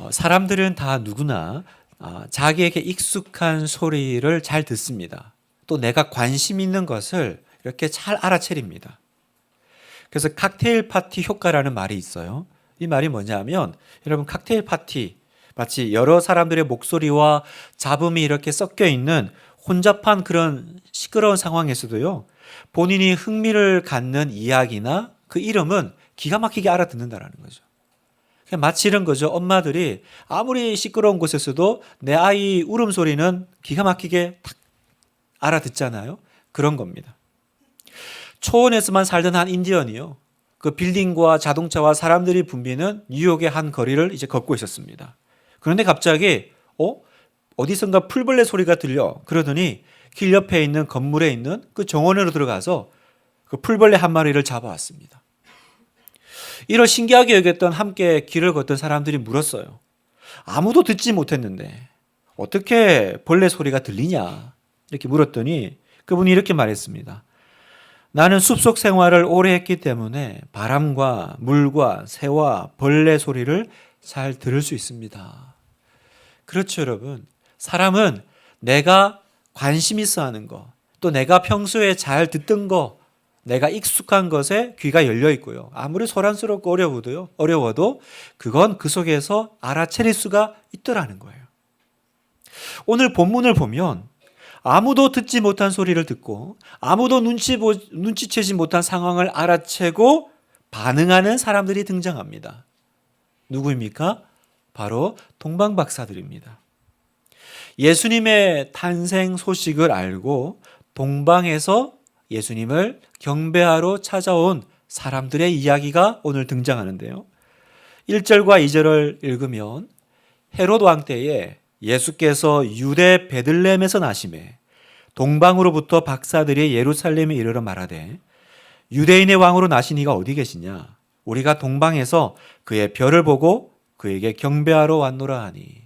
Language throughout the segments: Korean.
사람들은 다 누구나 자기에게 익숙한 소리를 잘 듣습니다. 또 내가 관심 있는 것을 이렇게 잘 알아채립니다. 그래서 칵테일 파티 효과라는 말이 있어요. 이 말이 뭐냐면 여러분 칵테일 파티 마치 여러 사람들의 목소리와 잡음이 이렇게 섞여 있는 혼잡한 그런 시끄러운 상황에서도요. 본인이 흥미를 갖는 이야기나 그 이름은 기가 막히게 알아듣는다라는 거죠. 그냥 마치 이런 거죠. 엄마들이 아무리 시끄러운 곳에서도 내 아이 울음소리는 기가 막히게 탁 알아듣잖아요. 그런 겁니다. 초원에서만 살던 한 인디언이요. 그 빌딩과 자동차와 사람들이 붐비는 뉴욕의 한 거리를 이제 걷고 있었습니다. 그런데 갑자기 어디선가 풀벌레 소리가 들려. 그러더니 길 옆에 있는 건물에 있는 그 정원으로 들어가서 그 풀벌레 한 마리를 잡아왔습니다. 이를 신기하게 여겼던 함께 길을 걷던 사람들이 물었어요. 아무도 듣지 못했는데 어떻게 벌레 소리가 들리냐 이렇게 물었더니 그분이 이렇게 말했습니다. 나는 숲속 생활을 오래 했기 때문에 바람과 물과 새와 벌레 소리를 잘 들을 수 있습니다. 그렇죠, 여러분. 사람은 내가 관심 있어 하는 거, 또 내가 평소에 잘 듣던 거, 내가 익숙한 것에 귀가 열려 있고요. 아무리 소란스럽고 어려워도 그건 그 속에서 알아차릴 수가 있더라는 거예요. 오늘 본문을 보면 아무도 듣지 못한 소리를 듣고 아무도 눈치채지 못한 상황을 알아채고 반응하는 사람들이 등장합니다. 누구입니까? 바로 동방박사들입니다. 예수님의 탄생 소식을 알고 동방에서 예수님을 경배하러 찾아온 사람들의 이야기가 오늘 등장하는데요. 1절과 2절을 읽으면 헤롯 왕 때에 예수께서 유대 베들레헴에서 나심에 동방으로부터 박사들이 예루살렘에 이르러 말하되 유대인의 왕으로 나신 이가 어디 계시냐? 우리가 동방에서 그의 별을 보고 그에게 경배하러 왔노라 하니.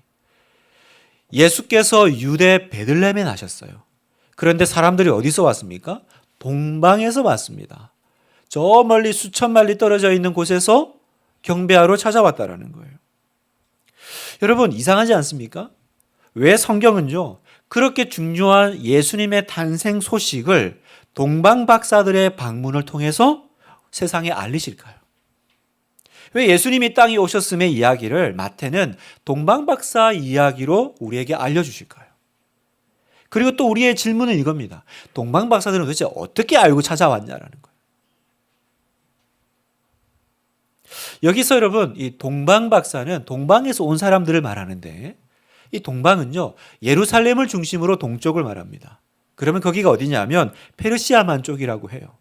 예수께서 유대 베들레헴에 나셨어요. 그런데 사람들이 어디서 왔습니까? 동방에서 왔습니다. 저 멀리 수천 마리 떨어져 있는 곳에서 경배하러 찾아왔다라는 거예요. 여러분 이상하지 않습니까? 왜 성경은요 그렇게 중요한 예수님의 탄생 소식을 동방 박사들의 방문을 통해서 세상에 알리실까요? 왜 예수님이 땅에 오셨음의 이야기를 마태는 동방 박사 이야기로 우리에게 알려주실까요? 그리고 또 우리의 질문은 이겁니다. 동방 박사들은 도대체 어떻게 알고 찾아왔냐라는 거예요. 여기서 여러분 이 동방 박사는 동방에서 온 사람들을 말하는데 이 동방은요 예루살렘을 중심으로 동쪽을 말합니다. 그러면 거기가 어디냐면 페르시아만 쪽이라고 해요.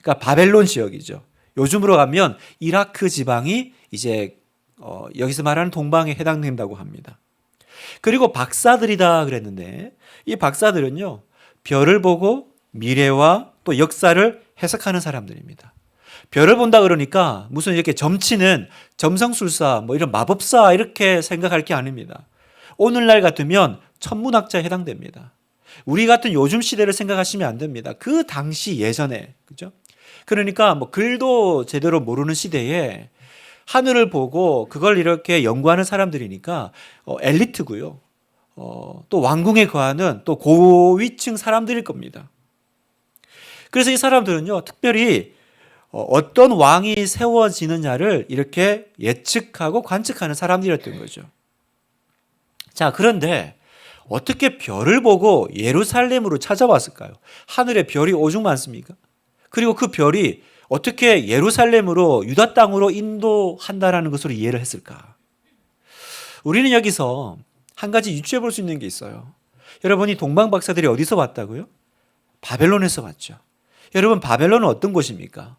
그러니까 바벨론 지역이죠. 요즘으로 가면 이라크 지방이 이제 여기서 말하는 동방에 해당된다고 합니다. 그리고 박사들이다 그랬는데 이 박사들은요 별을 보고 미래와 또 역사를 해석하는 사람들입니다. 별을 본다 그러니까 무슨 이렇게 점치는 점성술사 뭐 이런 마법사 이렇게 생각할 게 아닙니다. 오늘날 같으면 천문학자에 해당됩니다. 우리 같은 요즘 시대를 생각하시면 안 됩니다. 그 당시 예전에 그죠? 그러니까 뭐 글도 제대로 모르는 시대에 하늘을 보고 그걸 이렇게 연구하는 사람들이니까 엘리트고요. 또 왕궁에 거하는 또 고위층 사람들일 겁니다. 그래서 이 사람들은요 특별히 어떤 왕이 세워지느냐를 이렇게 예측하고 관측하는 사람들이었던 거죠. 자, 그런데 어떻게 별을 보고 예루살렘으로 찾아왔을까요? 하늘에 별이 오죽 많습니까? 그리고 그 별이 어떻게 예루살렘으로 유다 땅으로 인도한다라는 것으로 이해를 했을까? 우리는 여기서 한 가지 유추해 볼 수 있는 게 있어요. 여러분이 동방 박사들이 어디서 왔다고요? 바벨론에서 왔죠. 여러분 바벨론은 어떤 곳입니까?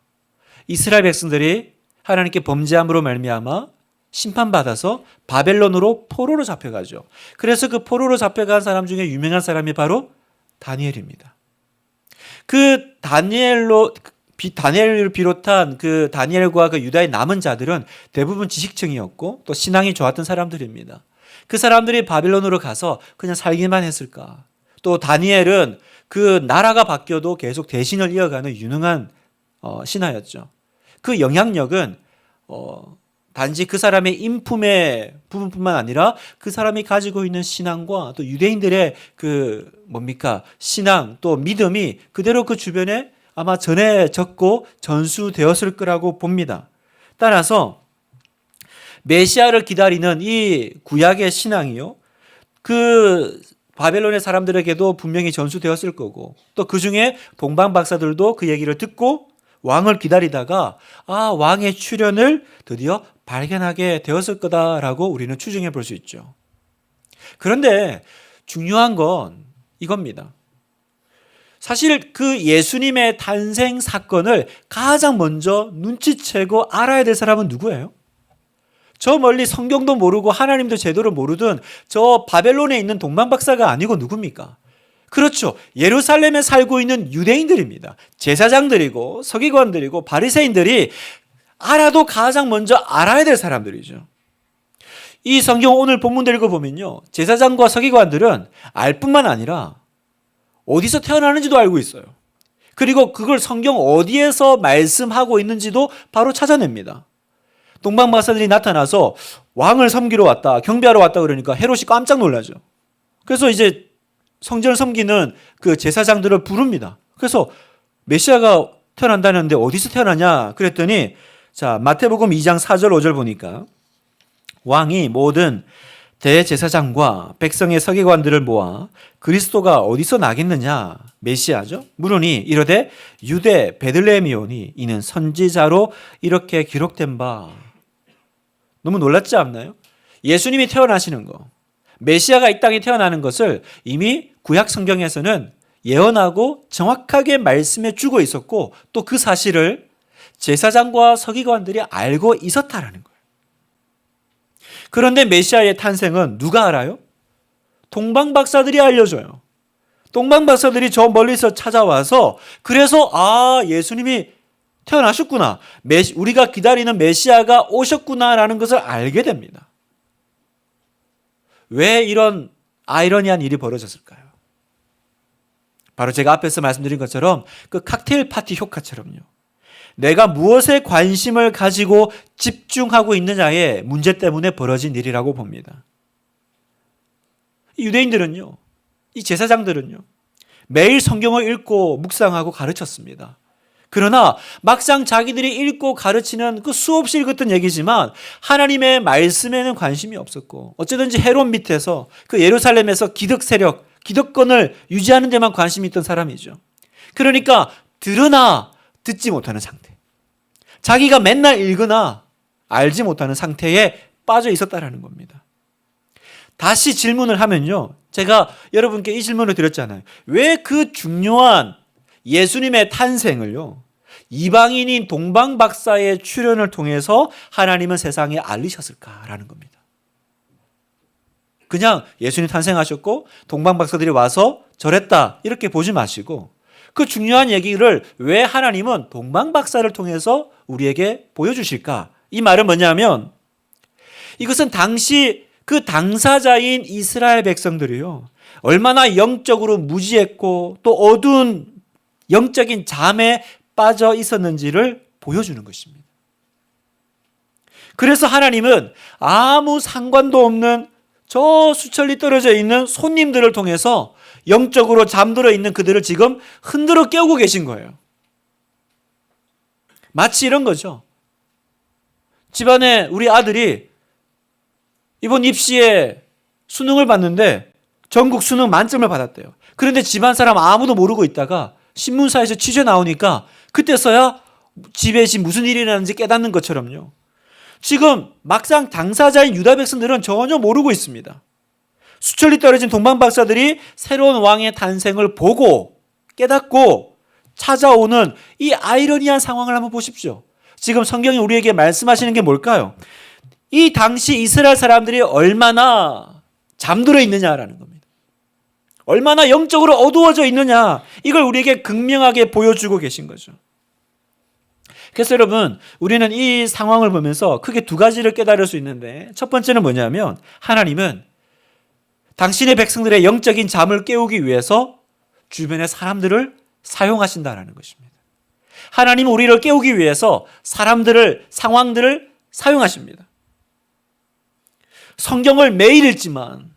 이스라엘 백성들이 하나님께 범죄함으로 말미암아 심판받아서 바벨론으로 포로로 잡혀가죠. 그래서 그 포로로 잡혀간 사람 중에 유명한 사람이 바로 다니엘입니다. 그 다니엘을 비롯한 그 다니엘과 그 유다의 남은 자들은 대부분 지식층이었고 또 신앙이 좋았던 사람들입니다. 그 사람들이 바벨론으로 가서 그냥 살기만 했을까? 또 다니엘은 그 나라가 바뀌어도 계속 대신을 이어가는 유능한 신하였죠. 그 영향력은 단지 그 사람의 인품의 부분뿐만 아니라 그 사람이 가지고 있는 신앙과 또 유대인들의 신앙 또 믿음이 그대로 그 주변에 아마 전해졌고 전수되었을 거라고 봅니다. 따라서 메시아를 기다리는 이 구약의 신앙이요, 그 바벨론의 사람들에게도 분명히 전수되었을 거고, 또 그 중에 동방 박사들도 그 얘기를 듣고 왕을 기다리다가 왕의 출현을 드디어 발견하게 되었을 거다라고 우리는 추정해 볼 수 있죠. 그런데 중요한 건 이겁니다. 사실 그 예수님의 탄생 사건을 가장 먼저 눈치채고 알아야 될 사람은 누구예요? 저 멀리 성경도 모르고 하나님도 제대로 모르던 저 바벨론에 있는 동방 박사가 아니고 누굽니까? 그렇죠. 예루살렘에 살고 있는 유대인들입니다. 제사장들이고 서기관들이고 바리새인들이 알아도 가장 먼저 알아야 될 사람들이죠. 이 성경 오늘 본문들 읽어보면요, 제사장과 서기관들은 알 뿐만 아니라 어디서 태어나는지도 알고 있어요. 그리고 그걸 성경 어디에서 말씀하고 있는지도 바로 찾아냅니다. 동방 박사들이 나타나서 왕을 섬기러 왔다, 경배하러 왔다 그러니까 헤롯이 깜짝 놀라죠. 그래서 이제 성전을 섬기는 그 제사장들을 부릅니다. 그래서 메시아가 태어난다는데 어디서 태어나냐 그랬더니, 자, 마태복음 2장 4절 5절 보니까 왕이 모든 대제사장과 백성의 서기관들을 모아 그리스도가 어디서 나겠느냐, 메시아죠, 물으니 이르되 유대 베들레헴이오니 이는 선지자로 이렇게 기록된 바. 너무 놀랍지 않나요? 예수님이 태어나시는 거, 메시아가 이 땅에 태어나는 것을 이미 구약 성경에서는 예언하고 정확하게 말씀해 주고 있었고, 또 그 사실을 제사장과 서기관들이 알고 있었다라는 거예요. 그런데 메시아의 탄생은 누가 알아요? 동방 박사들이 알려줘요. 동방 박사들이 저 멀리서 찾아와서 그래서 예수님이 태어나셨구나, 우리가 기다리는 메시아가 오셨구나라는 것을 알게 됩니다. 왜 이런 아이러니한 일이 벌어졌을까요? 바로 제가 앞에서 말씀드린 것처럼 그 칵테일 파티 효과처럼요, 내가 무엇에 관심을 가지고 집중하고 있느냐의 문제 때문에 벌어진 일이라고 봅니다. 이 유대인들은요, 이 제사장들은요, 매일 성경을 읽고 묵상하고 가르쳤습니다. 그러나 막상 자기들이 읽고 가르치는 그 수없이 읽었던 얘기지만 하나님의 말씀에는 관심이 없었고, 어쩌든지 헤롯 밑에서 그 예루살렘에서 기득 세력, 기득권을 유지하는 데만 관심이 있던 사람이죠. 그러니까 들으나 듣지 못하는 상태, 자기가 맨날 읽으나 알지 못하는 상태에 빠져 있었다라는 겁니다. 다시 질문을 하면요, 제가 여러분께 이 질문을 드렸잖아요. 왜 그 중요한 예수님의 탄생을요, 이방인인 동방 박사의 출현을 통해서 하나님은 세상에 알리셨을까라는 겁니다. 그냥 예수님 탄생하셨고 동방 박사들이 와서 절했다 이렇게 보지 마시고, 그 중요한 얘기를 왜 하나님은 동방 박사를 통해서 우리에게 보여주실까? 이 말은 뭐냐면, 이것은 당시 그 당사자인 이스라엘 백성들이요, 얼마나 영적으로 무지했고 또 어두운 영적인 잠에 빠져 있었는지를 보여주는 것입니다. 그래서 하나님은 아무 상관도 없는 저 수천리 떨어져 있는 손님들을 통해서 영적으로 잠들어 있는 그들을 지금 흔들어 깨우고 계신 거예요. 마치 이런 거죠. 집안에 우리 아들이 이번 입시에 수능을 봤는데 전국 수능 만점을 받았대요. 그런데 집안 사람 아무도 모르고 있다가 신문사에서 취재 나오니까 그때서야 집에 지금 무슨 일이 일어나는지 깨닫는 것처럼요, 지금 막상 당사자인 유다 백성들은 전혀 모르고 있습니다. 수천리 떨어진 동방 박사들이 새로운 왕의 탄생을 보고 깨닫고 찾아오는 이 아이러니한 상황을 한번 보십시오. 지금 성경이 우리에게 말씀하시는 게 뭘까요? 이 당시 이스라엘 사람들이 얼마나 잠들어 있느냐라는 겁니다. 얼마나 영적으로 어두워져 있느냐, 이걸 우리에게 극명하게 보여주고 계신 거죠. 그래서 여러분, 우리는 이 상황을 보면서 크게 두 가지를 깨달을 수 있는데, 첫 번째는 뭐냐면 하나님은 당신의 백성들의 영적인 잠을 깨우기 위해서 주변의 사람들을 사용하신다라는 것입니다. 하나님은 우리를 깨우기 위해서 사람들을, 상황들을 사용하십니다. 성경을 매일 읽지만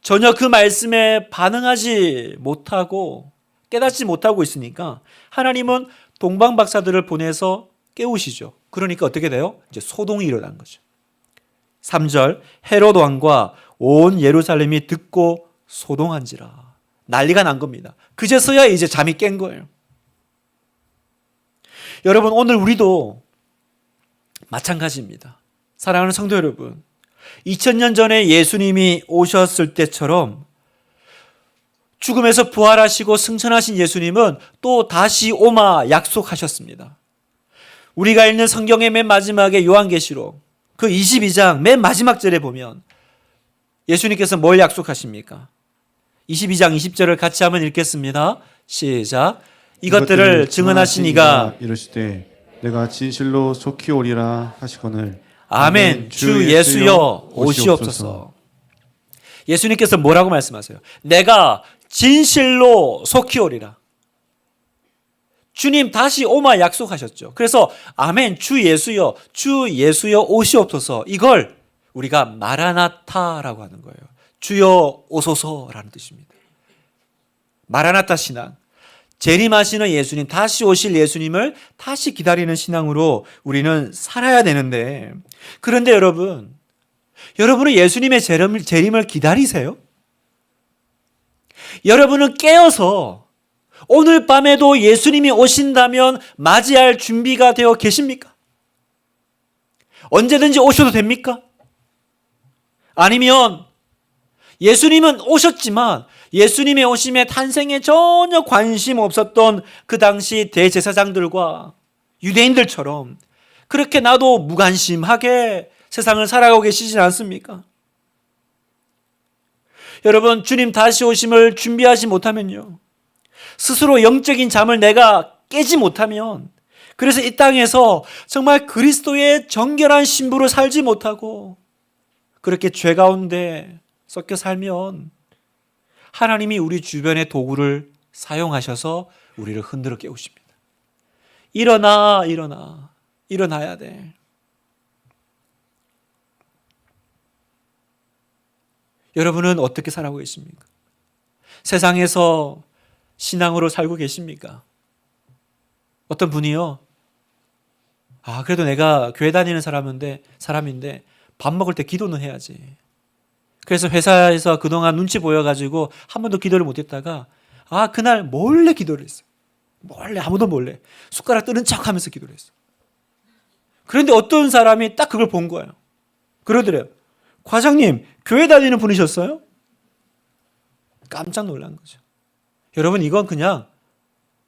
전혀 그 말씀에 반응하지 못하고 깨닫지 못하고 있으니까 하나님은 동방 박사들을 보내서 깨우시죠. 그러니까 어떻게 돼요? 이제 소동이 일어난 거죠. 3절 헤롯 왕과 온 예루살렘이 듣고 소동한지라. 난리가 난 겁니다. 그제서야 이제 잠이 깬 거예요. 여러분, 오늘 우리도 마찬가지입니다. 사랑하는 성도 여러분, 2000년 전에 예수님이 오셨을 때처럼 죽음에서 부활하시고 승천하신 예수님은 또 다시 오마 약속하셨습니다. 우리가 읽는 성경의 맨 마지막에 요한계시록 그 22장 맨 마지막 절에 보면 예수님께서 뭘 약속하십니까? 22장 20절을 같이 한번 읽겠습니다. 시작. 이것들을 증언하신 이가 이르시되 내가 진실로 속히 오리라 하시거늘 아멘. 주 예수여 오시옵소서. 예수님께서 뭐라고 말씀하세요? 내가 진실로 속히 오리라. 주님 다시 오마 약속하셨죠. 그래서 아멘. 주 예수여 오시옵소서. 이걸 우리가 마라나타라고 하는 거예요. 주여 오소서라는 뜻입니다. 마라나타 신앙. 재림하시는 예수님, 다시 오실 예수님을 다시 기다리는 신앙으로 우리는 살아야 되는데, 그런데 여러분은 예수님의 재림을 기다리세요? 여러분은 깨어서 오늘 밤에도 예수님이 오신다면 맞이할 준비가 되어 계십니까? 언제든지 오셔도 됩니까? 아니면 예수님은 오셨지만 예수님의 오심에 탄생에 전혀 관심 없었던 그 당시 대제사장들과 유대인들처럼 그렇게 나도 무관심하게 세상을 살아가고 계시지 않습니까? 여러분, 주님 다시 오심을 준비하지 못하면요, 스스로 영적인 잠을 내가 깨지 못하면, 그래서 이 땅에서 정말 그리스도의 정결한 신부로 살지 못하고 그렇게 죄 가운데 섞여 살면 하나님이 우리 주변의 도구를 사용하셔서 우리를 흔들어 깨우십니다. 일어나야 돼. 여러분은 어떻게 살아가고 계십니까? 세상에서 신앙으로 살고 계십니까? 어떤 분이요, 그래도 내가 교회 다니는 사람인데 밥 먹을 때 기도는 해야지. 그래서 회사에서 그동안 눈치 보여가지고 한 번도 기도를 못했다가 그날 몰래 기도를 했어요. 몰래, 아무도 몰래 숟가락 뜨는 척하면서 기도를 했어요. 그런데 어떤 사람이 딱 그걸 본 거예요. 그러더래요. 과장님, 교회 다니는 분이셨어요? 깜짝 놀란 거죠. 여러분, 이건 그냥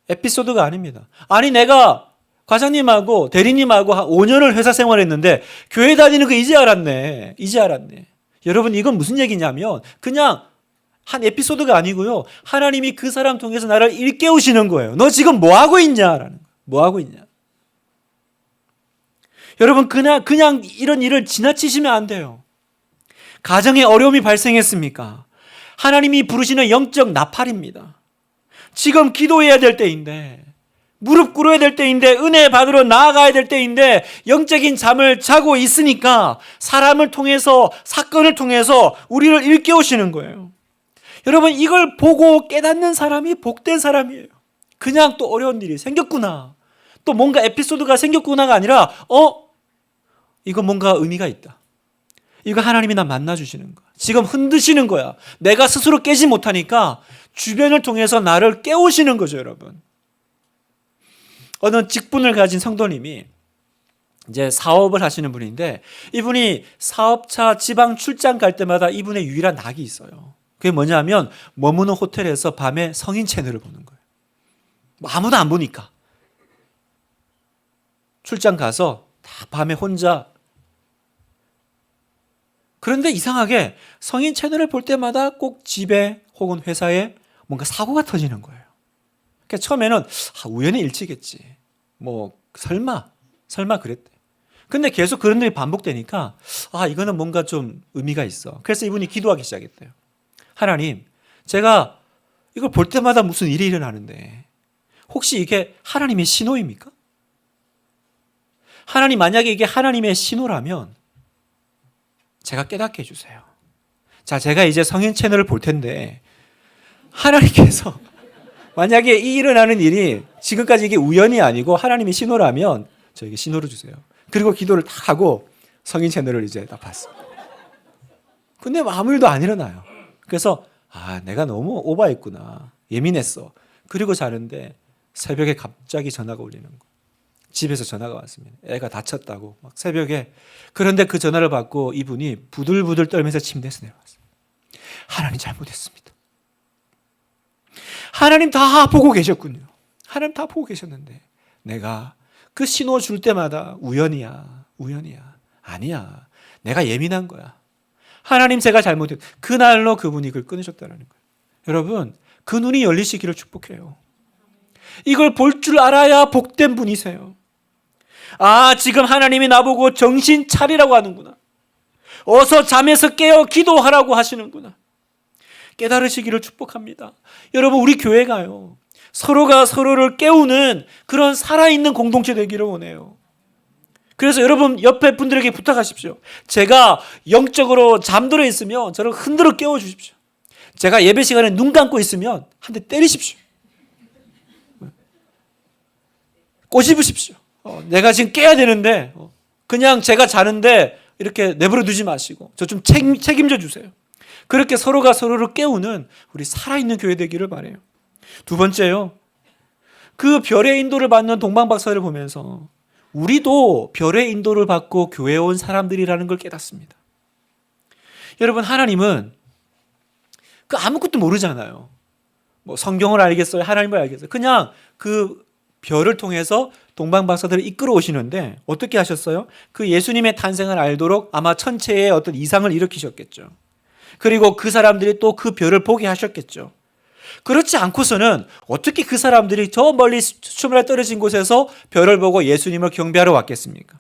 에피소드가 아닙니다. 아니, 내가 과장님하고 대리님하고 한 5년을 회사 생활했는데 교회 다니는 거 이제 알았네. 여러분, 이건 무슨 얘기냐면 그냥 한 에피소드가 아니고요, 하나님이 그 사람 통해서 나를 일깨우시는 거예요. 너 지금 뭐 하고 있냐라는 거예요. 뭐 하고 있냐. 여러분, 그냥 이런 일을 지나치시면 안 돼요. 가정에 어려움이 발생했습니까? 하나님이 부르시는 영적 나팔입니다. 지금 기도해야 될 때인데, 무릎 꿇어야 될 때인데, 은혜 받으러 나아가야 될 때인데 영적인 잠을 자고 있으니까 사람을 통해서, 사건을 통해서 우리를 일깨우시는 거예요. 여러분, 이걸 보고 깨닫는 사람이 복된 사람이에요. 그냥 또 어려운 일이 생겼구나, 또 뭔가 에피소드가 생겼구나가 아니라 이거 뭔가 의미가 있다. 이거 하나님이 나 만나주시는 거야. 지금 흔드시는 거야. 내가 스스로 깨지 못하니까 주변을 통해서 나를 깨우시는 거죠, 여러분. 어느 직분을 가진 성도님이 이제 사업을 하시는 분인데, 이분이 사업차 지방 출장 갈 때마다 이분의 유일한 낙이 있어요. 그게 뭐냐면 머무는 호텔에서 밤에 성인 채널을 보는 거예요. 아무도 안 보니까. 출장 가서 다 밤에 혼자. 그런데 이상하게 성인 채널을 볼 때마다 꼭 집에 혹은 회사에 뭔가 사고가 터지는 거예요. 그러니까 처음에는 우연의 일치겠지. 설마 그랬대. 근데 계속 그런 일이 반복되니까 이거는 뭔가 좀 의미가 있어. 그래서 이분이 기도하기 시작했대요. 하나님, 제가 이걸 볼 때마다 무슨 일이 일어나는데 혹시 이게 하나님의 신호입니까? 하나님, 만약에 이게 하나님의 신호라면 제가 깨닫게 해주세요. 자, 제가 이제 성인 채널을 볼 텐데 하나님께서 만약에 이 일어나는 일이 지금까지 이게 우연이 아니고 하나님의 신호라면 저에게 신호를 주세요. 그리고 기도를 다 하고 성인 채널을 이제 다 봤어요. 근데 아무 일도 안 일어나요. 그래서 내가 너무 오버했구나. 예민했어. 그리고 자는데 새벽에 갑자기 전화가 울리는 거예요. 집에서 전화가 왔습니다. 애가 다쳤다고 막 새벽에. 그런데 그 전화를 받고 이분이 부들부들 떨면서 침대에서 내려왔어요. 하나님 잘못했습니다. 하나님 다 보고 계셨군요. 하나님 다 보고 계셨는데 내가 그 신호 줄 때마다 우연이야. 아니야. 내가 예민한 거야. 하나님 제가 잘못했. 그날로 그분이 그걸 끊으셨다는 거예요. 여러분, 그 눈이 열리시기를 축복해요. 이걸 볼 줄 알아야 복된 분이세요. 지금 하나님이 나보고 정신 차리라고 하는구나. 어서 잠에서 깨어 기도하라고 하시는구나. 깨달으시기를 축복합니다. 여러분, 우리 교회가요, 서로가 서로를 깨우는 그런 살아있는 공동체 되기를 원해요. 그래서 여러분 옆에 분들에게 부탁하십시오. 제가 영적으로 잠들어 있으면 저를 흔들어 깨워주십시오. 제가 예배 시간에 눈 감고 있으면 한 대 때리십시오. 꼬집으십시오. 내가 지금 깨야 되는데 그냥 제가 자는데 이렇게 내버려 두지 마시고 저 좀 책임져 주세요. 그렇게 서로가 서로를 깨우는 우리 살아있는 교회 되기를 바라요. 두 번째요. 그 별의 인도를 받는 동방박사를 보면서 우리도 별의 인도를 받고 교회에 온 사람들이라는 걸 깨닫습니다. 여러분, 하나님은 그 아무것도 모르잖아요. 뭐 성경을 알겠어요? 하나님을 알겠어요? 그냥 그 별을 통해서 동방박사들을 이끌어 오시는데 어떻게 하셨어요? 그 예수님의 탄생을 알도록 아마 천체에 어떤 이상을 일으키셨겠죠. 그리고 그 사람들이 또 그 별을 보게 하셨겠죠. 그렇지 않고서는 어떻게 그 사람들이 저 멀리 수천리에 떨어진 곳에서 별을 보고 예수님을 경배하러 왔겠습니까?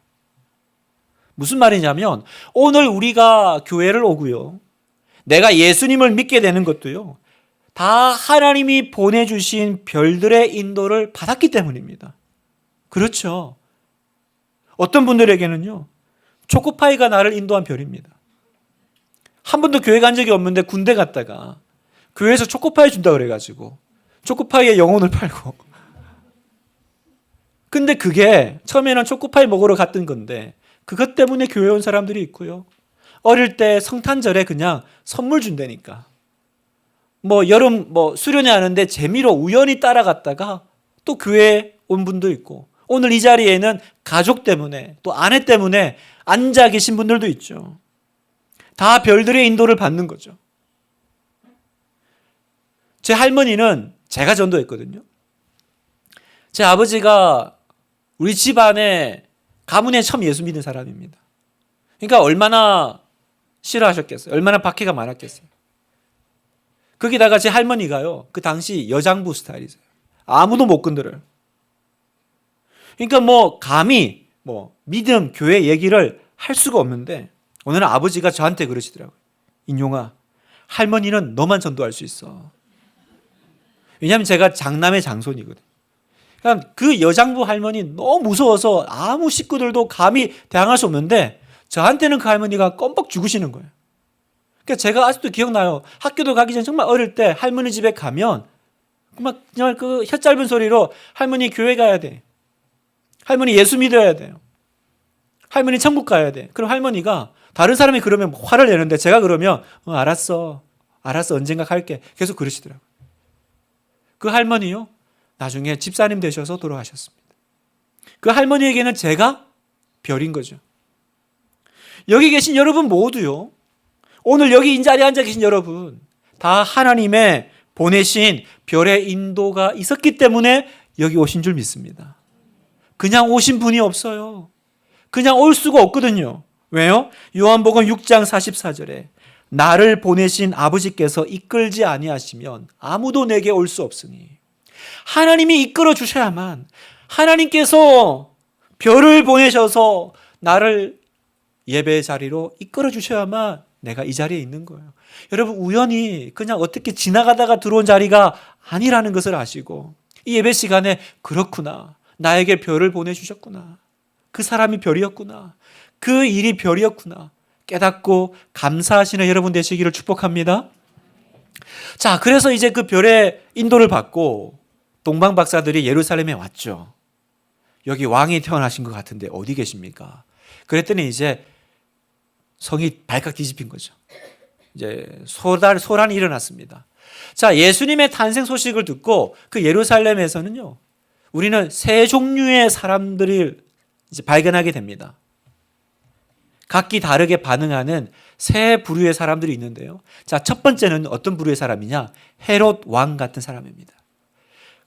무슨 말이냐면 오늘 우리가 교회를 오고요, 내가 예수님을 믿게 되는 것도요, 다 하나님이 보내주신 별들의 인도를 받았기 때문입니다. 그렇죠. 어떤 분들에게는요, 초코파이가 나를 인도한 별입니다. 한 번도 교회 간 적이 없는데 군대 갔다가 교회에서 초코파이 준다 그래가지고 초코파이에 영혼을 팔고. 근데 그게 처음에는 초코파이 먹으러 갔던 건데 그것 때문에 교회 온 사람들이 있고요. 어릴 때 성탄절에 그냥 선물 준다니까. 여름 수련회 하는데 재미로 우연히 따라갔다가 또 교회에 온 분도 있고, 오늘 이 자리에는 가족 때문에 또 아내 때문에 앉아 계신 분들도 있죠. 다 별들의 인도를 받는 거죠. 제 할머니는 제가 전도했거든요. 제 아버지가 우리 집안에 가문에 처음 예수 믿는 사람입니다. 그러니까 얼마나 싫어하셨겠어요. 얼마나 박해가 많았겠어요. 거기다가 제 할머니가요, 그 당시 여장부 스타일이세요. 아무도 못 건드려요. 그러니까 감히 믿음, 교회 얘기를 할 수가 없는데 오늘은 아버지가 저한테 그러시더라고요. 인용아, 할머니는 너만 전도할 수 있어. 왜냐하면 제가 장남의 장손이거든요. 그러니까 그 여장부 할머니 너무 무서워서 아무 식구들도 감히 대항할 수 없는데 저한테는 그 할머니가 껌뻑 죽으시는 거예요. 그러니까 제가 아직도 기억나요. 학교도 가기 전 정말 어릴 때 할머니 집에 가면 그냥 그 혀 짧은 소리로 할머니 교회 가야 돼. 할머니 예수 믿어야 돼요. 할머니 천국 가야 돼. 그럼 할머니가 다른 사람이 그러면 화를 내는데 제가 그러면 알았어 언젠가 갈게. 계속 그러시더라고요. 그 할머니요, 나중에 집사님 되셔서 돌아가셨습니다. 그 할머니에게는 제가 별인 거죠. 여기 계신 여러분 모두요, 오늘 여기 이 자리에 앉아 계신 여러분 다 하나님의 보내신 별의 인도가 있었기 때문에 여기 오신 줄 믿습니다. 그냥 오신 분이 없어요. 그냥 올 수가 없거든요. 왜요? 요한복음 6장 44절에 나를 보내신 아버지께서 이끌지 아니하시면 아무도 내게 올 수 없으니, 하나님이 이끌어 주셔야만, 하나님께서 별을 보내셔서 나를 예배 자리로 이끌어 주셔야만 내가 이 자리에 있는 거예요. 여러분, 우연히 그냥 어떻게 지나가다가 들어온 자리가 아니라는 것을 아시고 이 예배 시간에 그렇구나, 나에게 별을 보내주셨구나, 그 사람이 별이었구나, 그 일이 별이었구나 깨닫고 감사하시는 여러분 되시기를 축복합니다. 자, 그래서 이제 그 별의 인도를 받고 동방 박사들이 예루살렘에 왔죠. 여기 왕이 태어나신 것 같은데 어디 계십니까? 그랬더니 이제 성이 발칵 뒤집힌 거죠. 이제 소란이 일어났습니다. 자, 예수님의 탄생 소식을 듣고 그 예루살렘에서는요, 우리는 세 종류의 사람들을 이제 발견하게 됩니다. 각기 다르게 반응하는 세 부류의 사람들이 있는데요. 자, 첫 번째는 어떤 부류의 사람이냐? 헤롯 왕 같은 사람입니다.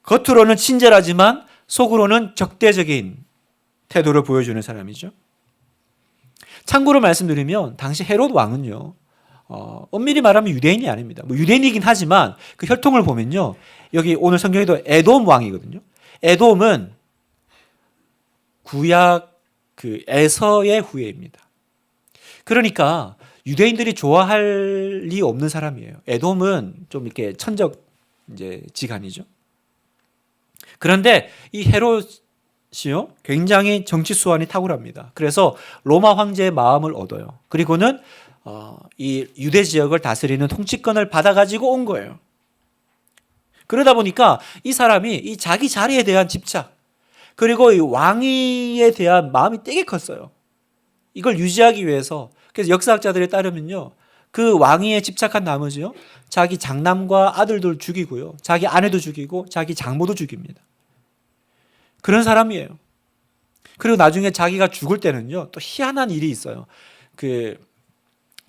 겉으로는 친절하지만 속으로는 적대적인 태도를 보여주는 사람이죠. 참고로 말씀드리면 당시 헤롯 왕은요, 엄밀히 말하면 유대인이 아닙니다. 뭐 유대인이긴 하지만 그 혈통을 보면요, 여기 오늘 성경에도 에돔 왕이거든요. 에돔은 구약 그 에서의 후예입니다. 그러니까 유대인들이 좋아할 리 없는 사람이에요. 에돔은 좀 이렇게 천적 이제 지간이죠. 그런데 이 헤롯이요, 굉장히 정치 수완이 탁월합니다. 그래서 로마 황제의 마음을 얻어요. 그리고는 이 유대 지역을 다스리는 통치권을 받아가지고 온 거예요. 그러다 보니까 이 사람이 이 자기 자리에 대한 집착, 그리고 이 왕위에 대한 마음이 되게 컸어요. 이걸 유지하기 위해서. 그래서 역사학자들에 따르면요, 그 왕위에 집착한 나머지요, 자기 장남과 아들들 죽이고요, 자기 아내도 죽이고 자기 장모도 죽입니다. 그런 사람이에요. 그리고 나중에 자기가 죽을 때는요, 또 희한한 일이 있어요.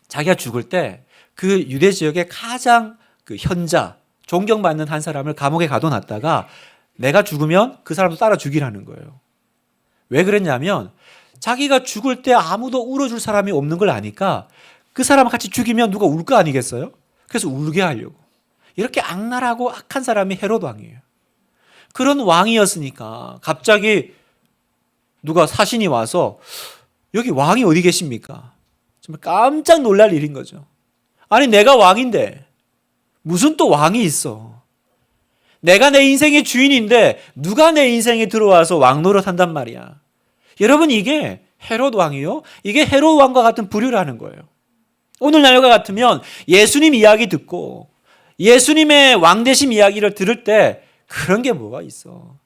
자기가 죽을 때 그 유대 지역의 가장 그 현자, 존경받는 한 사람을 감옥에 가둬놨다가 내가 죽으면 그 사람도 따라 죽이라는 거예요. 왜 그랬냐면 자기가 죽을 때 아무도 울어줄 사람이 없는 걸 아니까 그 사람 같이 죽이면 누가 울 거 아니겠어요? 그래서 울게 하려고. 이렇게 악랄하고 악한 사람이 헤롯 왕이에요. 그런 왕이었으니까 갑자기 누가 사신이 와서 여기 왕이 어디 계십니까? 정말 깜짝 놀랄 일인 거죠. 아니, 내가 왕인데 무슨 또 왕이 있어. 내가 내 인생의 주인인데 누가 내 인생에 들어와서 왕 노릇한단 말이야. 여러분, 이게 헤롯 왕이요, 이게 헤롯 왕과 같은 부류라는 거예요. 오늘날과 같으면 예수님 이야기 듣고 예수님의 왕되심 이야기를 들을 때 그런 게 뭐가 있어.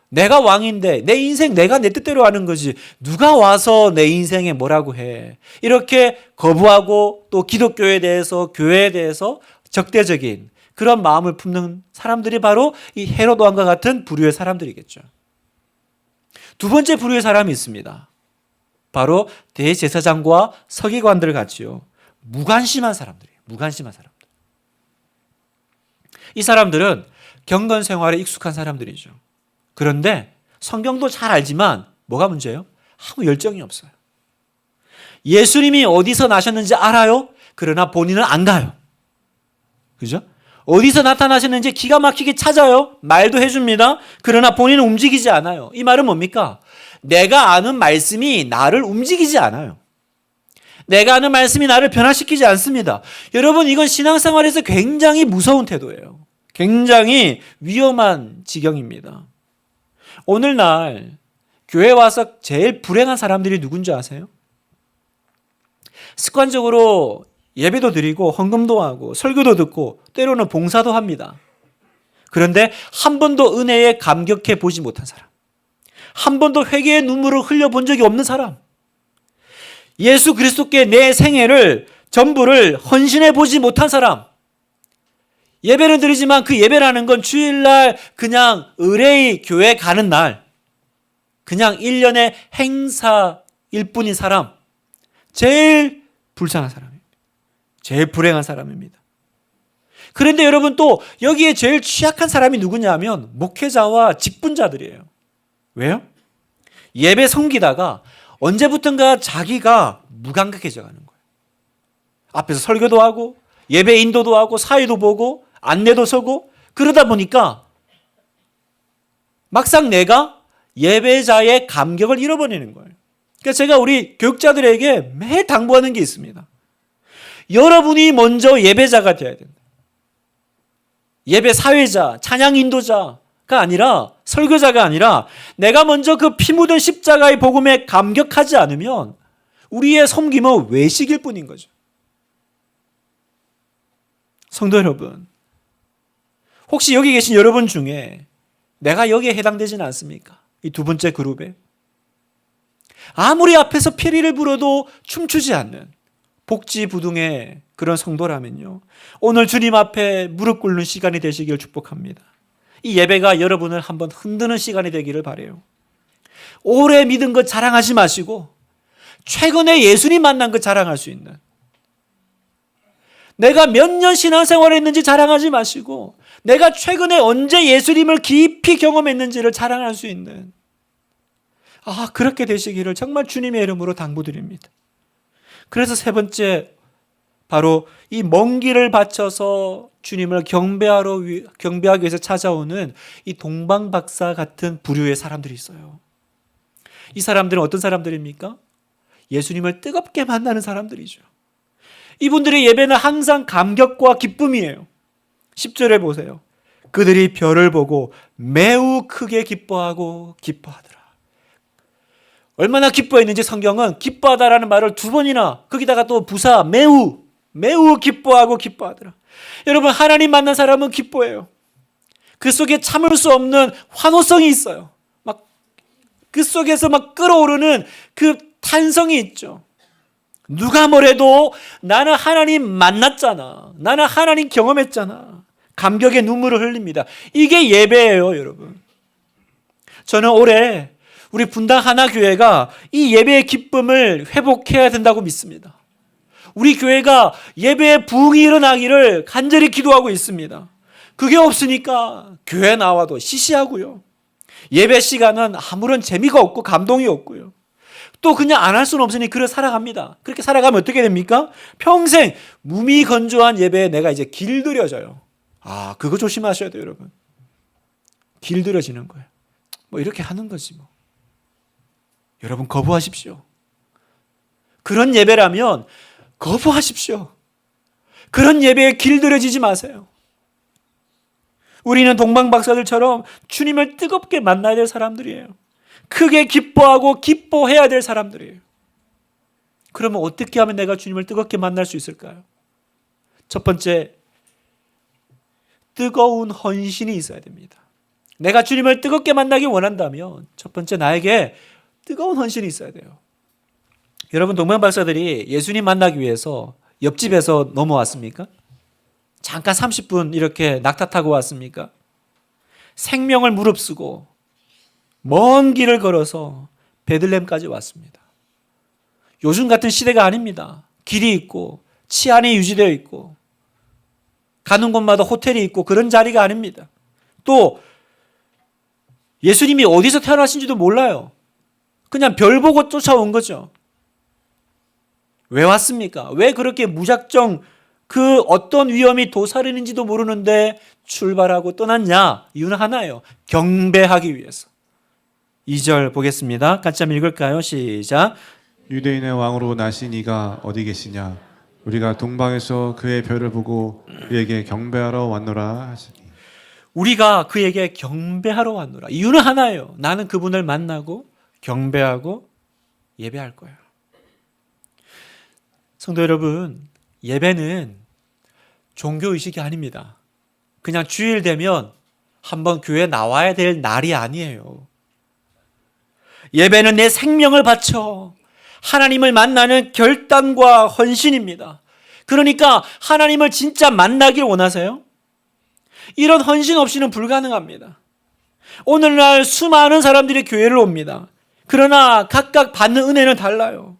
내가 왕인데 내 인생 내가 내 뜻대로 하는 거지 누가 와서 내 인생에 뭐라고 해. 이렇게 거부하고 또 기독교에 대해서, 교회에 대해서 적대적인 그런 마음을 품는 사람들이 바로 이 헤롯 왕과 같은 부류의 사람들이겠죠. 두 번째 부류의 사람이 있습니다. 바로 대제사장과 서기관들 같이요, 무관심한 사람들이에요. 무관심한 사람들. 이 사람들은 경건 생활에 익숙한 사람들이죠. 그런데 성경도 잘 알지만 뭐가 문제예요? 아무 열정이 없어요. 예수님이 어디서 나셨는지 알아요. 그러나 본인은 안 가요. 그죠? 어디서 나타나셨는지 기가 막히게 찾아요. 말도 해줍니다. 그러나 본인은 움직이지 않아요. 이 말은 뭡니까? 내가 아는 말씀이 나를 움직이지 않아요. 내가 아는 말씀이 나를 변화시키지 않습니다. 여러분, 이건 신앙생활에서 굉장히 무서운 태도예요. 굉장히 위험한 지경입니다. 오늘날 교회 와서 제일 불행한 사람들이 누군지 아세요? 습관적으로 예배도 드리고 헌금도 하고 설교도 듣고 때로는 봉사도 합니다. 그런데 한 번도 은혜에 감격해 보지 못한 사람, 한 번도 회개의 눈물을 흘려본 적이 없는 사람, 예수 그리스도께 내 생애를 전부를 헌신해 보지 못한 사람, 예배를 드리지만 그 예배라는 건 주일날 그냥 의뢰의 교회 가는 날, 그냥 1년의 행사일 뿐인 사람, 제일 불쌍한 사람입니다. 제일 불행한 사람입니다. 그런데 여러분, 또 여기에 제일 취약한 사람이 누구냐 하면 목회자와 직분자들이에요. 왜요? 예배 섬기다가 언제부턴가 자기가 무감각해져 가는 거예요. 앞에서 설교도 하고 예배 인도도 하고 사회도 보고 안내도 서고 그러다 보니까 막상 내가 예배자의 감격을 잃어버리는 거예요. 그러니까 제가 우리 교육자들에게 매일 당부하는 게 있습니다. 여러분이 먼저 예배자가 되어야 된다. 예배 사회자, 찬양 인도자가 아니라, 설교자가 아니라 내가 먼저 그 피 묻은 십자가의 복음에 감격하지 않으면 우리의 섬김은 외식일 뿐인 거죠. 성도 여러분, 혹시 여기 계신 여러분 중에 내가 여기에 해당되지는 않습니까? 이 두 번째 그룹에. 아무리 앞에서 피리를 불어도 춤추지 않는 복지부동의 그런 성도라면요, 오늘 주님 앞에 무릎 꿇는 시간이 되시길 축복합니다. 이 예배가 여러분을 한번 흔드는 시간이 되기를 바라요. 오래 믿은 것 자랑하지 마시고 최근에 예수님 만난 것 자랑할 수 있는, 내가 몇 년 신앙생활을 했는지 자랑하지 마시고 내가 최근에 언제 예수님을 깊이 경험했는지를 자랑할 수 있는, 그렇게 되시기를 정말 주님의 이름으로 당부드립니다. 그래서 세 번째, 바로 이 먼 길을 바쳐서 주님을 경배하기 위해서 찾아오는 이 동방박사 같은 부류의 사람들이 있어요. 이 사람들은 어떤 사람들입니까? 예수님을 뜨겁게 만나는 사람들이죠. 이분들의 예배는 항상 감격과 기쁨이에요. 10절에 보세요. 그들이 별을 보고 매우 크게 기뻐하고 기뻐하더라. 얼마나 기뻐했는지 성경은 기뻐하다라는 말을 두 번이나, 거기다가 또 부사 매우 기뻐하고 기뻐하더라. 여러분, 하나님 만난 사람은 기뻐해요. 그 속에 참을 수 없는 환호성이 있어요. 막 그 속에서 막 끓어오르는 그 탄성이 있죠. 누가 뭐래도 나는 하나님 만났잖아, 나는 하나님 경험했잖아. 감격의 눈물을 흘립니다. 이게 예배예요, 여러분. 저는 올해 우리 분당 하나교회가 이 예배의 기쁨을 회복해야 된다고 믿습니다. 우리 교회가 예배의 부흥이 일어나기를 간절히 기도하고 있습니다. 그게 없으니까 교회 나와도 시시하고요, 예배 시간은 아무런 재미가 없고 감동이 없고요, 또 그냥 안 할 수는 없으니 그렇게 살아갑니다. 그렇게 살아가면 어떻게 됩니까? 평생 무미건조한 예배에 내가 이제 길들여져요. 그거 조심하셔야 돼요, 여러분. 길들여지는 거예요. 뭐 이렇게 하는 거지 뭐. 여러분, 거부하십시오. 그런 예배라면 거부하십시오. 그런 예배에 길들여지지 마세요. 우리는 동방박사들처럼 주님을 뜨겁게 만나야 될 사람들이에요. 크게 기뻐하고 기뻐해야 될 사람들이에요. 그러면 어떻게 하면 내가 주님을 뜨겁게 만날 수 있을까요? 첫 번째, 뜨거운 헌신이 있어야 됩니다. 내가 주님을 뜨겁게 만나기 원한다면 첫 번째, 나에게 뜨거운 헌신이 있어야 돼요. 여러분, 동방박사들이 예수님 만나기 위해서 옆집에서 넘어왔습니까? 잠깐 30분 이렇게 낙타 타고 왔습니까? 생명을 무릅쓰고 먼 길을 걸어서 베들레헴까지 왔습니다. 요즘 같은 시대가 아닙니다. 길이 있고 치안이 유지되어 있고 가는 곳마다 호텔이 있고 그런 자리가 아닙니다. 또 예수님이 어디서 태어나신지도 몰라요. 그냥 별 보고 쫓아온 거죠. 왜 왔습니까? 왜 그렇게 무작정 그 어떤 위험이 도사리는지도 모르는데 출발하고 떠났냐? 이유는 하나예요. 경배하기 위해서. 2절 보겠습니다. 같이 한번 읽을까요? 시작. 유대인의 왕으로 나신 이가 어디 계시냐? 우리가 동방에서 그의 별을 보고 그에게 경배하러 왔노라 하시니. 우리가 그에게 경배하러 왔노라. 이유는 하나예요. 나는 그분을 만나고 경배하고 예배할 거예요. 성도 여러분, 예배는 종교의식이 아닙니다. 그냥 주일 되면 한번 교회 나와야 될 날이 아니에요. 예배는 내 생명을 바쳐 하나님을 만나는 결단과 헌신입니다. 그러니까 하나님을 진짜 만나길 원하세요? 이런 헌신 없이는 불가능합니다. 오늘날 수많은 사람들이 교회를 옵니다. 그러나 각각 받는 은혜는 달라요.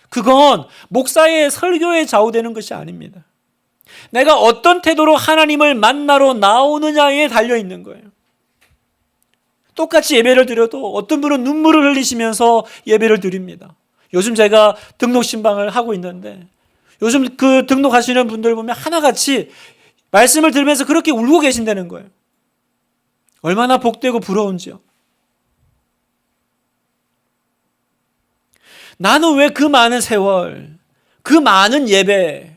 그건 목사의 설교에 좌우되는 것이 아닙니다. 내가 어떤 태도로 하나님을 만나러 나오느냐에 달려있는 거예요. 똑같이 예배를 드려도 어떤 분은 눈물을 흘리시면서 예배를 드립니다. 요즘 제가 등록 신방을 하고 있는데 요즘 그 등록하시는 분들 보면 하나같이 말씀을 들으면서 그렇게 울고 계신다는 거예요. 얼마나 복되고 부러운지요. 나는 왜 그 많은 세월, 그 많은 예배,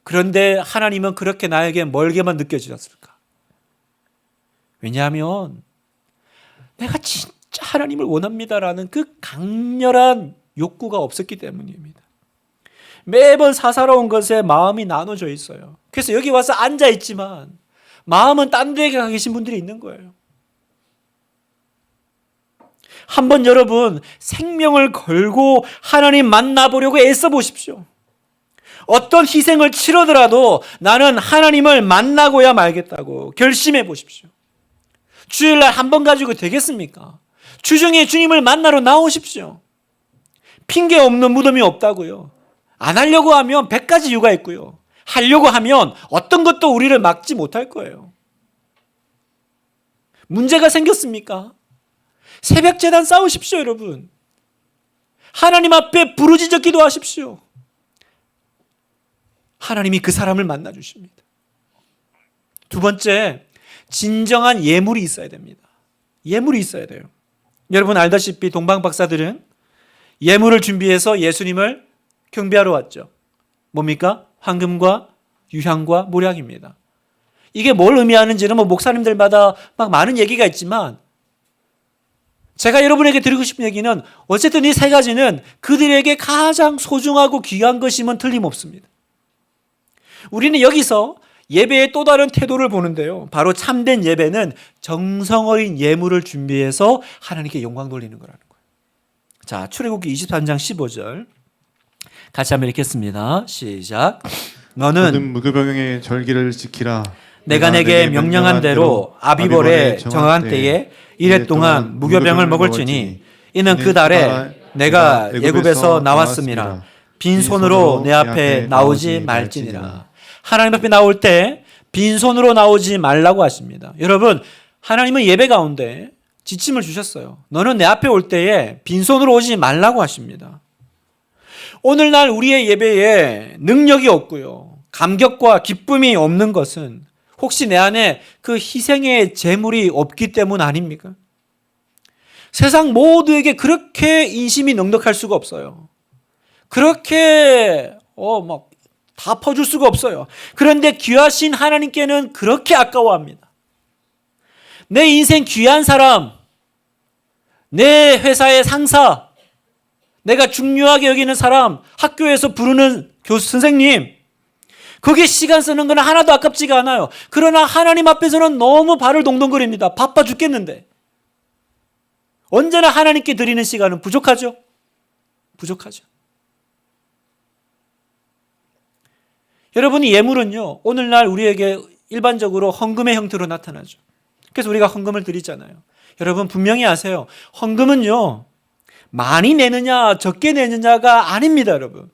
그런데 하나님은 그렇게 나에게 멀게만 느껴지셨을까? 왜냐하면 내가 진짜 진짜 하나님을 원합니다라는 그 강렬한 욕구가 없었기 때문입니다. 매번 사사로운 것에 마음이 나눠져 있어요. 그래서 여기 와서 앉아 있지만 마음은 딴 데에 가 계신 분들이 있는 거예요. 한번 여러분 생명을 걸고 하나님 만나보려고 애써 보십시오. 어떤 희생을 치르더라도 나는 하나님을 만나고야 말겠다고 결심해 보십시오. 주일날 한 번 가지고 되겠습니까? 주중에 주님을 만나러 나오십시오. 핑계 없는 무덤이 없다고요. 안 하려고 하면 100가지 이유가 있고요. 하려고 하면 어떤 것도 우리를 막지 못할 거예요. 문제가 생겼습니까? 새벽 제단 싸우십시오, 여러분. 하나님 앞에 부르짖어 기도하십시오. 하나님이 그 사람을 만나 주십니다. 두 번째, 진정한 예물이 있어야 됩니다. 예물이 있어야 돼요. 여러분 알다시피 동방 박사들은 예물을 준비해서 예수님을 경배하러 왔죠. 뭡니까? 황금과 유향과 모략입니다. 이게 뭘 의미하는지는 목사님들마다 막 많은 얘기가 있지만 제가 여러분에게 드리고 싶은 얘기는 어쨌든 이 세 가지는 그들에게 가장 소중하고 귀한 것임은 틀림없습니다. 우리는 여기서 예배의 또 다른 태도를 보는데요. 바로 참된 예배는 정성 어린 예물을 준비해서 하나님께 영광 돌리는 거라는 거예요. 자, 출애굽기 23장 15절 같이 한번 읽겠습니다. 시작. 모든 너는 무교병의 절기를 지키라. 내가 내게 명령한 대로 아비벌에 정한 때에 이래 동안 무교병을 먹을지니 이는 그 달에 내가 애굽에서 나왔음이라. 빈손으로 내 앞에 나오지 말지니라. 하나님 앞에 나올 때 빈손으로 나오지 말라고 하십니다. 여러분, 하나님은 예배 가운데 지침을 주셨어요. 너는 내 앞에 올 때에 빈손으로 오지 말라고 하십니다. 오늘날 우리의 예배에 능력이 없고요. 감격과 기쁨이 없는 것은 혹시 내 안에 그 희생의 재물이 없기 때문 아닙니까? 세상 모두에게 그렇게 인심이 넉넉할 수가 없어요. 그렇게 막 다 퍼줄 수가 없어요. 그런데 귀하신 하나님께는 그렇게 아까워합니다. 내 인생 귀한 사람, 내 회사의 상사, 내가 중요하게 여기는 사람, 학교에서 부르는 교수 선생님, 거기에 시간 쓰는 건 하나도 아깝지가 않아요. 그러나 하나님 앞에서는 너무 발을 동동거립니다. 바빠 죽겠는데. 언제나 하나님께 드리는 시간은 부족하죠? 부족하죠. 여러분이 예물은요, 오늘날 우리에게 일반적으로 헌금의 형태로 나타나죠. 그래서 우리가 헌금을 드리잖아요. 여러분 분명히 아세요. 헌금은요, 많이 내느냐 적게 내느냐가 아닙니다, 여러분.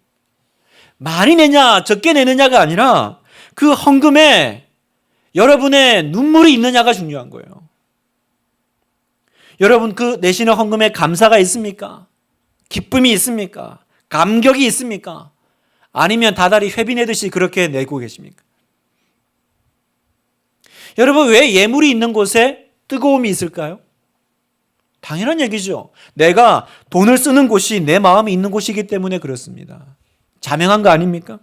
많이 내냐 적게 내느냐가 아니라 그 헌금에 여러분의 눈물이 있느냐가 중요한 거예요. 여러분 그 내시는 헌금에 감사가 있습니까? 기쁨이 있습니까? 감격이 있습니까? 아니면 다달이 회비내듯이 그렇게 내고 계십니까? 여러분 왜 예물이 있는 곳에 뜨거움이 있을까요? 당연한 얘기죠. 내가 돈을 쓰는 곳이 내 마음이 있는 곳이기 때문에 그렇습니다. 자명한 거 아닙니까?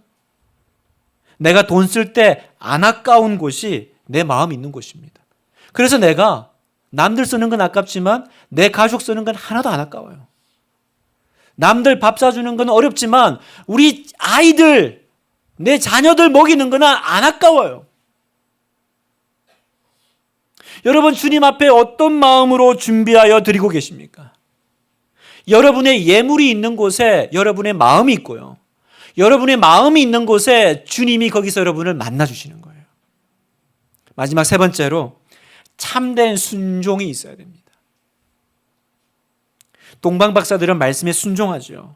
내가 돈 쓸 때 안 아까운 곳이 내 마음이 있는 곳입니다. 그래서 내가 남들 쓰는 건 아깝지만 내 가족 쓰는 건 하나도 안 아까워요. 남들 밥 사주는 건 어렵지만 우리 아이들, 내 자녀들 먹이는 건 안 아까워요. 여러분 주님 앞에 어떤 마음으로 준비하여 드리고 계십니까? 여러분의 예물이 있는 곳에 여러분의 마음이 있고요. 여러분의 마음이 있는 곳에 주님이 거기서 여러분을 만나 주시는 거예요. 마지막 세 번째로 참된 순종이 있어야 됩니다. 동방 박사들은 말씀에 순종하죠.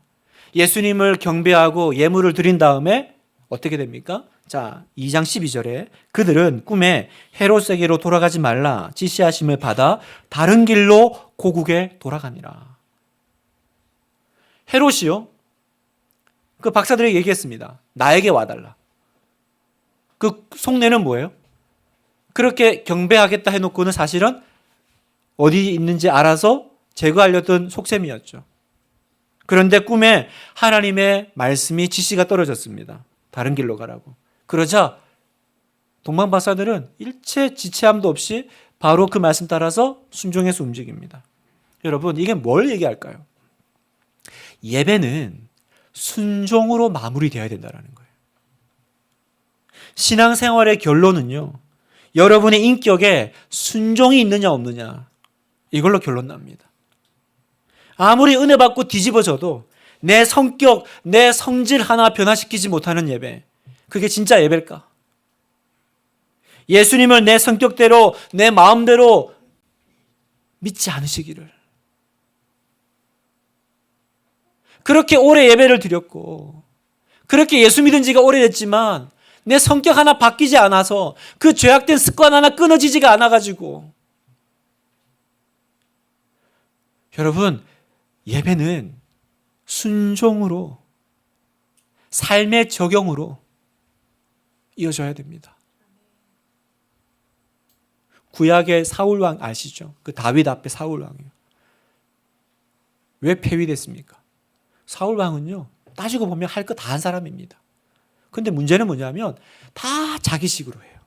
예수님을 경배하고 예물을 드린 다음에 어떻게 됩니까? 자, 2장 12절에 그들은 꿈에 헤롯에게로 돌아가지 말라 지시하심을 받아 다른 길로 고국에 돌아가니라. 헤롯이요? 그 박사들에게 얘기했습니다. 나에게 와달라. 그 속내는 뭐예요? 그렇게 경배하겠다 해놓고는 사실은 어디 있는지 알아서 제거하려던 속셈이었죠. 그런데 꿈에 하나님의 말씀이 지시가 떨어졌습니다. 다른 길로 가라고. 그러자 동방 박사들은 일체 지체함도 없이 바로 그 말씀 따라서 순종해서 움직입니다. 여러분, 이게 뭘 얘기할까요? 예배는 순종으로 마무리되어야 된다는 거예요. 신앙생활의 결론은요, 여러분의 인격에 순종이 있느냐 없느냐, 이걸로 결론 납니다. 아무리 은혜 받고 뒤집어져도 내 성격, 내 성질 하나 변화시키지 못하는 예배, 그게 진짜 예배일까? 예수님을 내 성격대로, 내 마음대로 믿지 않으시기를. 그렇게 오래 예배를 드렸고, 그렇게 예수 믿은 지가 오래됐지만 내 성격 하나 바뀌지 않아서, 그 죄악된 습관 하나 끊어지지가 않아가지고, 여러분, 예배는 순종으로, 삶의 적용으로 이어져야 됩니다. 구약의 사울왕 아시죠? 그 다윗 앞에 사울왕이요. 왜 폐위됐습니까? 사울왕은요, 따지고 보면 할 거 다 한 사람입니다. 근데 문제는 뭐냐면 다 자기식으로 해요.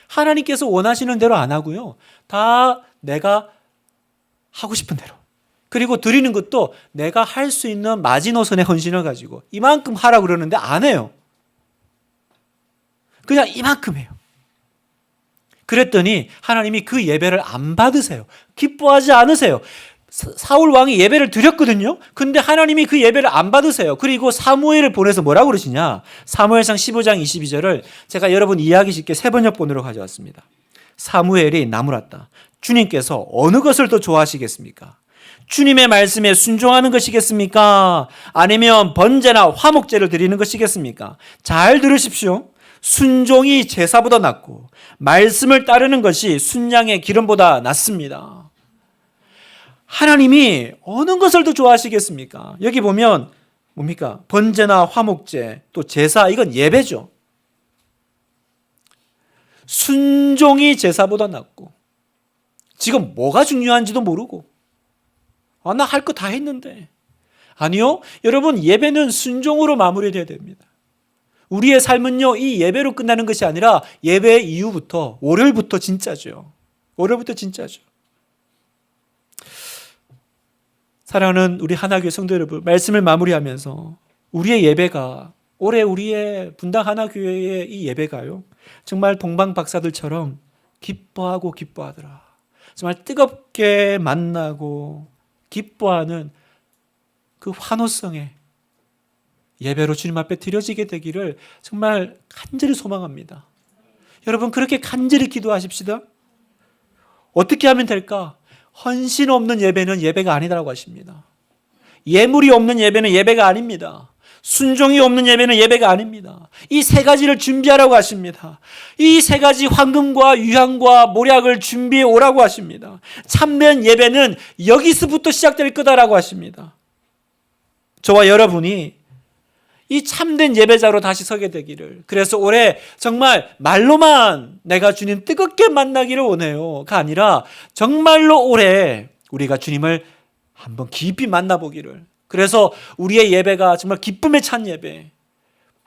하나님께서 원하시는 대로 안 하고요, 다 내가 하고 싶은 대로. 그리고 드리는 것도 내가 할 수 있는 마지노선의 헌신을 가지고 이만큼 하라고 그러는데 안 해요. 그냥 이만큼 해요. 그랬더니 하나님이 그 예배를 안 받으세요. 기뻐하지 않으세요. 사울 왕이 예배를 드렸거든요. 근데 하나님이 그 예배를 안 받으세요. 그리고 사무엘을 보내서 뭐라고 그러시냐? 사무엘상 15장 22절을 제가 여러분 이해하기 쉽게 세번역본으로 가져왔습니다. 사무엘이 나무랐다. 주님께서 어느 것을 더 좋아하시겠습니까? 주님의 말씀에 순종하는 것이겠습니까? 아니면 번제나 화목제를 드리는 것이겠습니까? 잘 들으십시오. 순종이 제사보다 낫고 말씀을 따르는 것이 순양의 기름보다 낫습니다. 하나님이 어느 것을 더 좋아하시겠습니까? 여기 보면 뭡니까? 번제나 화목제, 또 제사, 이건 예배죠. 순종이 제사보다 낫고, 지금 뭐가 중요한지도 모르고, 나 할 거 다 했는데. 아니요, 여러분, 예배는 순종으로 마무리되어야 됩니다. 우리의 삶은요, 이 예배로 끝나는 것이 아니라 예배 이후부터, 월요일부터 진짜죠. 월요일부터 진짜죠. 사랑하는 우리 하나교회 성도 여러분, 말씀을 마무리하면서 우리의 예배가, 올해 우리의 분당 하나교회의 이 예배가요, 정말 동방 박사들처럼 기뻐하고 기뻐하더라. 정말 뜨겁게 만나고 기뻐하는 그 환호성의 예배로 주님 앞에 드려지게 되기를 정말 간절히 소망합니다. 여러분, 그렇게 간절히 기도하십시다. 어떻게 하면 될까? 헌신 없는 예배는 예배가 아니다라고 하십니다. 예물이 없는 예배는 예배가 아닙니다. 순종이 없는 예배는 예배가 아닙니다. 이 세 가지를 준비하라고 하십니다. 이 세 가지 황금과 유향과 모략을 준비해 오라고 하십니다. 참된 예배는 여기서부터 시작될 거다라고 하십니다. 저와 여러분이 이 참된 예배자로 다시 서게 되기를, 그래서 올해 정말 말로만 내가 주님 뜨겁게 만나기를 원해요가 아니라 정말로 올해 우리가 주님을 한번 깊이 만나보기를, 그래서 우리의 예배가 정말 기쁨에 찬 예배,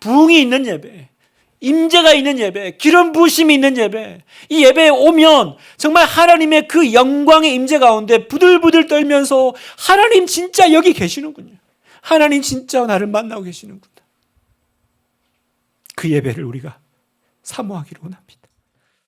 부흥이 있는 예배, 임재가 있는 예배, 기름 부으심이 있는 예배, 이 예배에 오면 정말 하나님의 그 영광의 임재 가운데 부들부들 떨면서 하나님 진짜 여기 계시는군요, 하나님 진짜 나를 만나고 계시는구나, 그 예배를 우리가 사모하기를 원합니다.